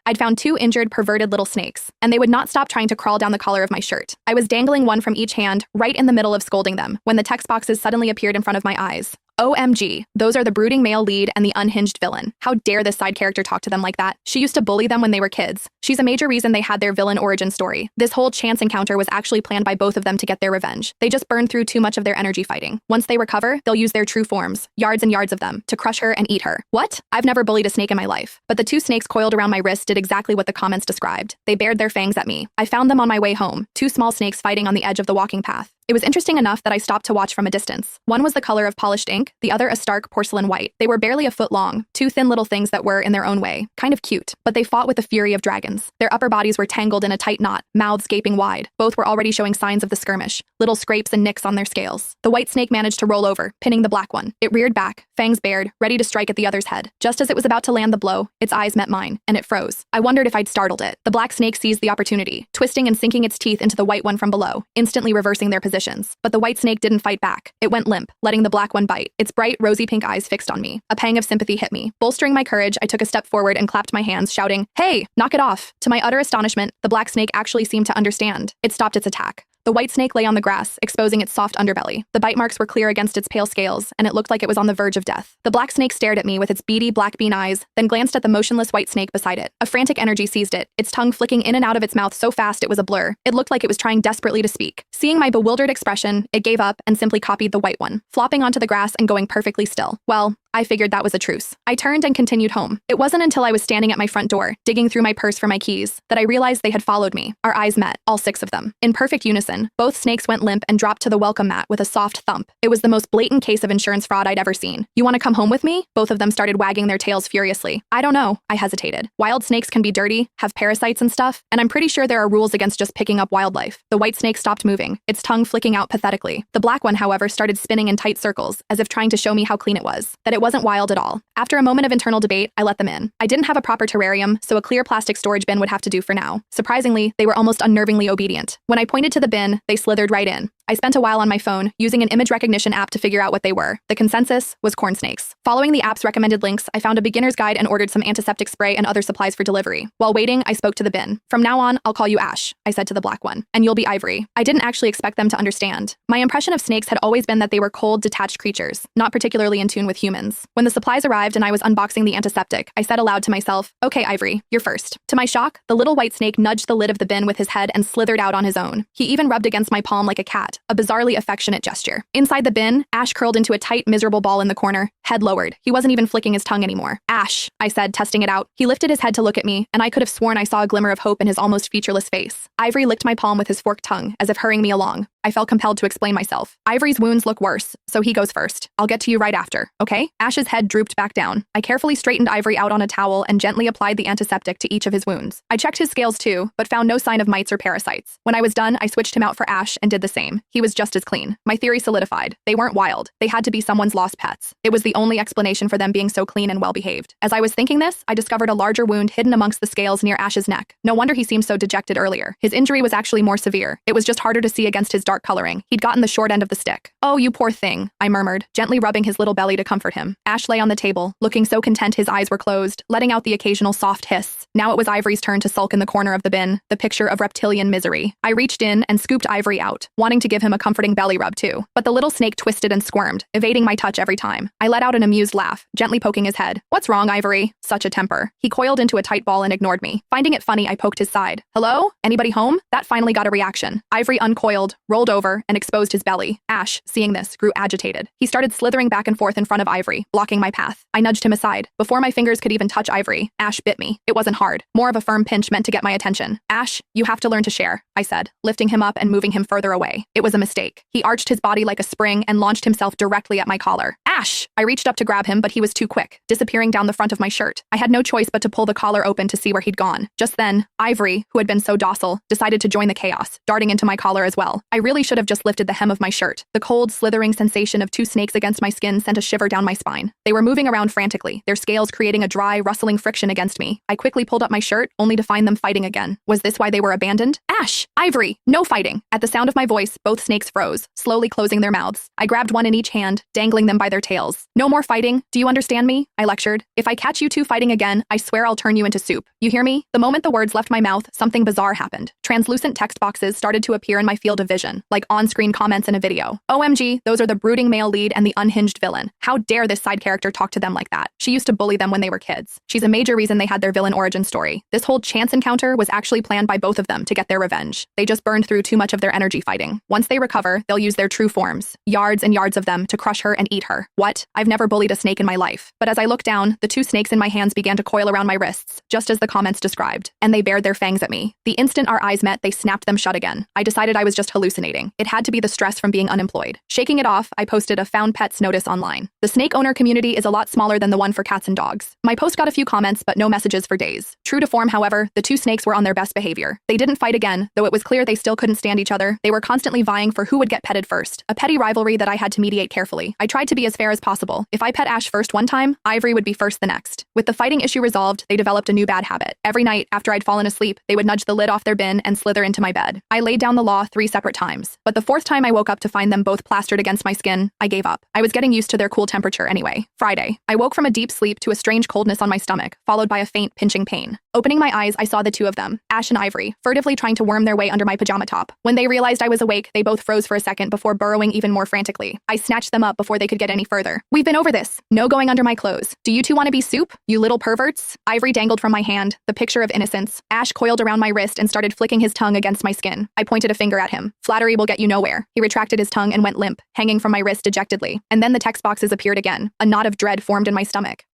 I'd found two injured, perverted little snakes, and they would not stop trying to crawl down the collar of my shirt. I was dangling one from each hand, right in the middle of scolding them, when the text boxes suddenly appeared in front of my eyes. OMG, those are the brooding male lead and the unhinged villain. How dare this side character talk to them like that? She used to bully them when they were kids. She's a major reason they had their villain origin story. This whole chance encounter was actually planned by both of them to get their revenge. They just burned through too much of their energy fighting. Once they recover, they'll use their true forms, yards and yards of them, to crush her and eat her. What? I've never bullied a snake in my life. But the two snakes coiled around my wrist did exactly what the comments described. They bared their fangs at me. I found them on my way home, two small snakes fighting on the edge of the walking path. It was interesting enough that I stopped to watch from a distance. One was the color of polished ink, the other a stark porcelain white. They were barely a foot long, two thin little things that were, in their own way, kind of cute. But they fought with the fury of dragons. Their upper bodies were tangled in a tight knot, mouths gaping wide. Both were already showing signs of the skirmish, little scrapes and nicks on their scales. The white snake managed to roll over, pinning the black one. It reared back, fangs bared, ready to strike at the other's head. Just as it was about to land the blow, its eyes met mine, and it froze. I wondered if I'd startled it. The black snake seized the opportunity, twisting and sinking its teeth into the white one from below, instantly reversing their positions. But the white snake didn't fight back. It went limp, letting the black one bite, its bright, rosy pink eyes fixed on me. A pang of sympathy hit me. Bolstering my courage, I took a step forward and clapped my hands, shouting, "Hey, knock it off!" To my utter astonishment, the black snake actually seemed to understand. It stopped its attack. The white snake lay on the grass, exposing its soft underbelly. The bite marks were clear against its pale scales, and it looked like it was on the verge of death. The black snake stared at me with its beady black bean eyes, then glanced at the motionless white snake beside it. A frantic energy seized it, its tongue flicking in and out of its mouth so fast it was a blur. It looked like it was trying desperately to speak. Seeing my bewildered expression, it gave up and simply copied the white one, flopping onto the grass and going perfectly still. Well, I figured that was a truce. I turned and continued home. It wasn't until I was standing at my front door, digging through my purse for my keys, that I realized they had followed me. Our eyes met, all six of them. In perfect unison, both snakes went limp and dropped to the welcome mat with a soft thump. It was the most blatant case of insurance fraud I'd ever seen. "You want to come home with me?" Both of them started wagging their tails furiously. "I don't know," I hesitated. "Wild snakes can be dirty, have parasites and stuff, and I'm pretty sure there are rules against just picking up wildlife." The white snake stopped moving, its tongue flicking out pathetically. The black one, however, started spinning in tight circles, as if trying to show me how clean it was, that it wasn't wild at all. After a moment of internal debate, I let them in. I didn't have a proper terrarium, so a clear plastic storage bin would have to do for now. Surprisingly, they were almost unnervingly obedient. When I pointed to the bin, they slithered right in. I spent a while on my phone, using an image recognition app to figure out what they were. The consensus was corn snakes. Following the app's recommended links, I found a beginner's guide and ordered some antiseptic spray and other supplies for delivery. While waiting, I spoke to the bin. "From now on, I'll call you Ash," I said to the black one, "and you'll be Ivory." I didn't actually expect them to understand. My impression of snakes had always been that they were cold, detached creatures, not particularly in tune with humans. When the supplies arrived and I was unboxing the antiseptic, I said aloud to myself, "Okay, Ivory, you're first." To my shock, the little white snake nudged the lid of the bin with his head and slithered out on his own. He even rubbed against my palm like a cat, a bizarrely affectionate gesture. Inside the bin, Ash curled into a tight, miserable ball in the corner, head lowered. He wasn't even flicking his tongue anymore. "Ash," I said, testing it out. He lifted his head to look at me, and I could have sworn I saw a glimmer of hope in his almost featureless face. Ivory licked my palm with his forked tongue, as if hurrying me along. I felt compelled to explain myself. "Ivory's wounds look worse, so he goes first. I'll get to you right after, okay?" Ash's head drooped back down. I carefully straightened Ivory out on a towel and gently applied the antiseptic to each of his wounds. I checked his scales too, but found no sign of mites or parasites. When I was done, I switched him out for Ash and did the same. He was just as clean. My theory solidified. They weren't wild. They had to be someone's lost pets. It was the only explanation for them being so clean and well-behaved. As I was thinking this, I discovered a larger wound hidden amongst the scales near Ash's neck. No wonder he seemed so dejected earlier. His injury was actually more severe. It was just harder to see against his dark coloring. He'd gotten the short end of the stick. "Oh, you poor thing," I murmured, gently rubbing his little belly to comfort him. Ash lay on the table, looking so content his eyes were closed, letting out the occasional soft hiss. Now it was Ivory's turn to sulk in the corner of the bin, the picture of reptilian misery. I reached in and scooped Ivory out, wanting to give him a comforting belly rub too. But the little snake twisted and squirmed, evading my touch every time. I let out an amused laugh, gently poking his head. "What's wrong, Ivory?" Such a temper. He coiled into a tight ball and ignored me. Finding it funny, I poked his side. "Hello? Anybody home?" That finally got a reaction. Ivory uncoiled, rolled over, and exposed his belly. Ash, seeing this, grew agitated. He started slithering back and forth in front of Ivory, blocking my path. I nudged him aside. Before my fingers could even touch Ivory, Ash bit me. It wasn't hard, more of a firm pinch meant to get my attention. "Ash, you have to learn to share," I said, lifting him up and moving him further away. It was a mistake. He arched his body like a spring and launched himself directly at my collar. "Ash!" I reached up to grab him, but he was too quick, disappearing down the front of my shirt. I had no choice but to pull the collar open to see where he'd gone. Just then, Ivory, who had been so docile, decided to join the chaos, darting into my collar as well. I realized really should have just lifted the hem of my shirt. The cold, slithering sensation of 2 snakes against my skin sent a shiver down my spine. They were moving around frantically, their scales creating a dry, rustling friction against me. I quickly pulled up my shirt, only to find them fighting again. Was this why they were abandoned? Ash! Ivory! No fighting! At the sound of my voice, both snakes froze, slowly closing their mouths. I grabbed one in each hand, dangling them by their tails. No more fighting. Do you understand me? I lectured. If I catch you two fighting again, I swear I'll turn you into soup. You hear me? The moment the words left my mouth, something bizarre happened. Translucent text boxes started to appear in my field of vision, like on-screen comments in a video. OMG, those are the brooding male lead and the unhinged villain. How dare this side character talk to them like that? She used to bully them when they were kids. She's a major reason they had their villain origin story. This whole chance encounter was actually planned by both of them to get their revenge. They just burned through too much of their energy fighting. Once they recover, they'll use their true forms, yards and yards of them, to crush her and eat her. What? I've never bullied a snake in my life. But as I looked down, the 2 snakes in my hands began to coil around my wrists, just as the comments described, and they bared their fangs at me. The instant our eyes met, they snapped them shut again. I decided I was just hallucinating. It had to be the stress from being unemployed. Shaking it off, I posted a found pets notice online. The snake owner community is a lot smaller than the one for cats and dogs. My post got a few comments, but no messages for days. True to form, however, the 2 snakes were on their best behavior. They didn't fight again, though it was clear they still couldn't stand each other. They were constantly vying for who would get petted first. A petty rivalry that I had to mediate carefully. I tried to be as fair as possible. If I pet Ash first one time, Ivory would be first the next. With the fighting issue resolved, they developed a new bad habit. Every night, after I'd fallen asleep, they would nudge the lid off their bin and slither into my bed. I laid down the law 3 separate times, but the 4th time I woke up to find them both plastered against my skin, I gave up. I was getting used to their cool temperature anyway. Friday, I woke from a deep sleep to a strange coldness on my stomach, followed by a faint, pinching pain. Opening my eyes, I saw the 2 of them, Ash and Ivory, furtively trying to worm their way under my pajama top. When they realized I was awake, they both froze for a second before burrowing even more frantically. I snatched them up before they could get any further. We've been over this. No going under my clothes. Do you 2 want to be soup, you little perverts? Ivory dangled from my hand, the picture of innocence. Ash coiled around my wrist and started flicking his tongue against my skin. I pointed a finger at him. Flattery will get you nowhere. He retracted his tongue and went limp, hanging from my wrist dejectedly. And then the text boxes appeared again. A knot of dread formed in my stomach.